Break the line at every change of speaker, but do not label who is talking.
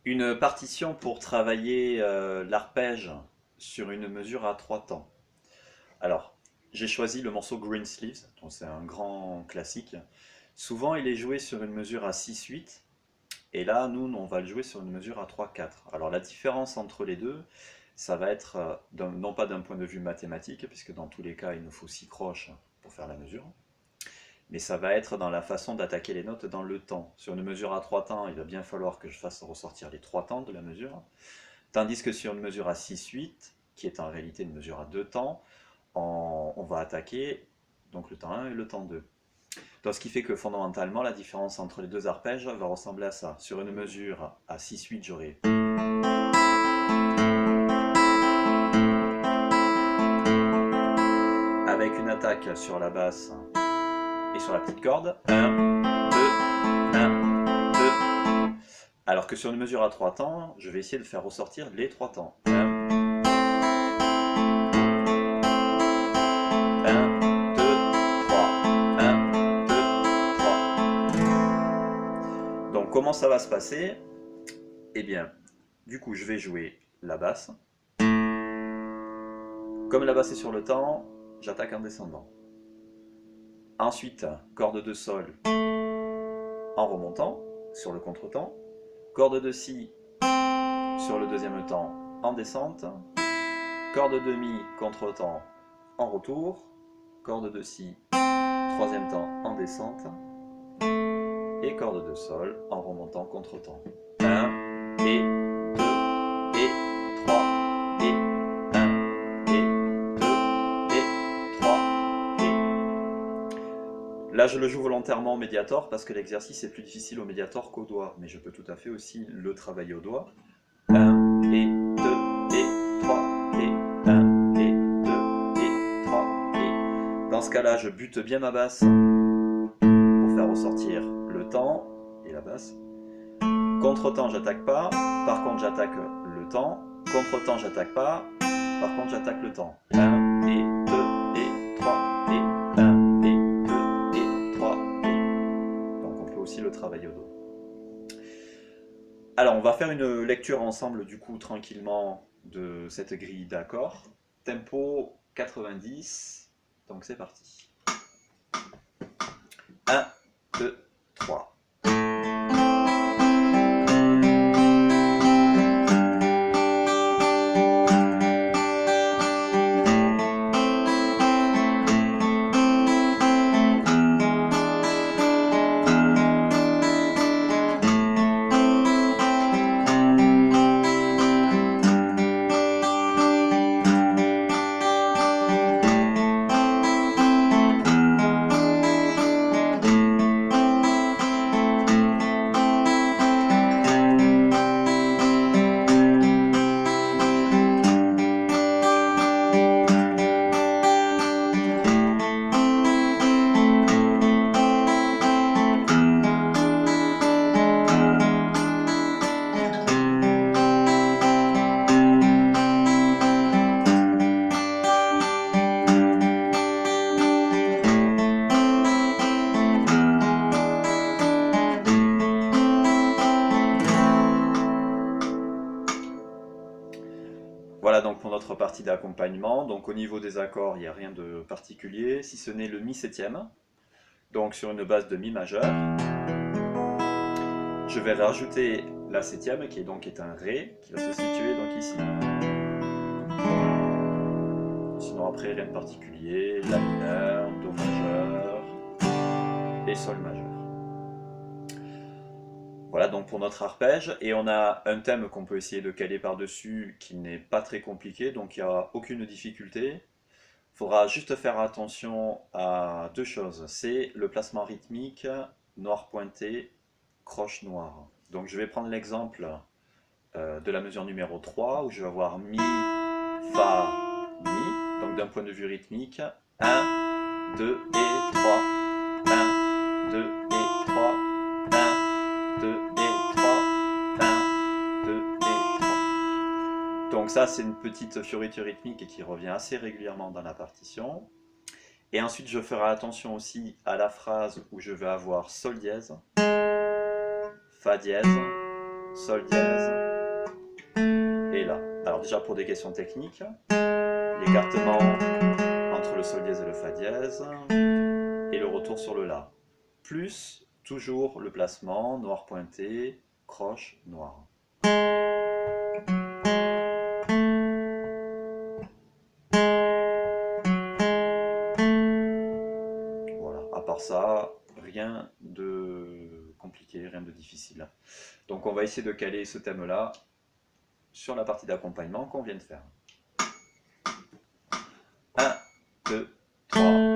Une partition pour travailler l'arpège sur une mesure à 3 temps. Alors, j'ai choisi le morceau Green Sleeves, donc c'est un grand classique. Souvent, il est joué sur une mesure à 6/8, et là, nous, on va le jouer sur une mesure à 3/4. Alors, la différence entre les deux, ça va être, non pas d'un point de vue mathématique, puisque dans tous les cas, il nous faut 6 croches pour faire la mesure, mais ça va être dans la façon d'attaquer les notes dans le temps. Sur une mesure à 3 temps, il va bien falloir que je fasse ressortir les 3 temps de la mesure, tandis que sur une mesure à 6/8, qui est en réalité une mesure à 2 temps, on va attaquer donc le temps 1 et le temps 2. Donc, ce qui fait que fondamentalement, la différence entre les deux arpèges va ressembler à ça. Sur une mesure à 6/8, j'aurai avec une attaque sur la basse et sur la petite corde, 1, 2, 1, 2. Alors que sur une mesure à 3 temps, je vais essayer de faire ressortir les 3 temps. 1, 2, 3. 1, 2, 3. Donc comment ça va se passer? Eh bien, du coup, je vais jouer la basse. Comme la basse est sur le temps, j'attaque en descendant. Ensuite, corde de sol en remontant sur le contretemps. Corde de si sur le deuxième temps en descente. Corde de mi contretemps en retour. Corde de si troisième temps en descente. Et corde de sol en remontant contretemps. 1 et 2 et 3 et 1 et 2 et 3 et... Là je le joue volontairement au médiator parce que l'exercice est plus difficile au médiator qu'au doigt, mais je peux tout à fait aussi le travailler au doigt. 1 et 2 et 3 et 1 et 2 et 3 et... Dans ce cas-là, je bute bien ma basse pour faire ressortir le temps et la basse. Contre-temps, j'attaque pas. Par contre, j'attaque le temps. Contre-temps, j'attaque pas. Par contre, j'attaque le temps. 1 et 2 et 3 et 1 et 2 et 3 et... Donc on peut aussi le travailler au dos. Alors, on va faire une lecture ensemble, du coup, tranquillement, de cette grille d'accords. Tempo 90. Donc c'est parti. 1, 2, 3. Voilà donc pour notre partie d'accompagnement. Donc au niveau des accords, il n'y a rien de particulier, si ce n'est le mi septième. Donc sur une base de mi majeur. Je vais rajouter la septième qui est un ré qui va se situer donc ici. Sinon après rien de particulier, la mineur, do majeur et sol majeur. Voilà donc pour notre arpège, et on a un thème qu'on peut essayer de caler par-dessus qui n'est pas très compliqué, donc il n'y a aucune difficulté. Il faudra juste faire attention à deux choses, c'est le placement rythmique, noir pointé, croche noire. Donc je vais prendre l'exemple de la mesure numéro 3 où je vais avoir mi, fa, mi, donc d'un point de vue rythmique, 1, 2 et 3, 1, 2 et 3, 1, 2 et 3, 1, 2 et 3. Donc ça c'est une petite fioriture rythmique qui revient assez régulièrement dans la partition. Et ensuite je ferai attention aussi à la phrase où je vais avoir sol dièse, fa dièse, Sol dièse et La. Alors déjà pour des questions techniques, l'écartement entre le Sol dièse et le Fa dièse et le retour sur le La. Plus toujours le placement, noir pointé, croche, noir. Voilà, à part ça, rien de compliqué, rien de difficile. Donc on va essayer de caler ce thème-là sur la partie d'accompagnement qu'on vient de faire. 1, 2, 3.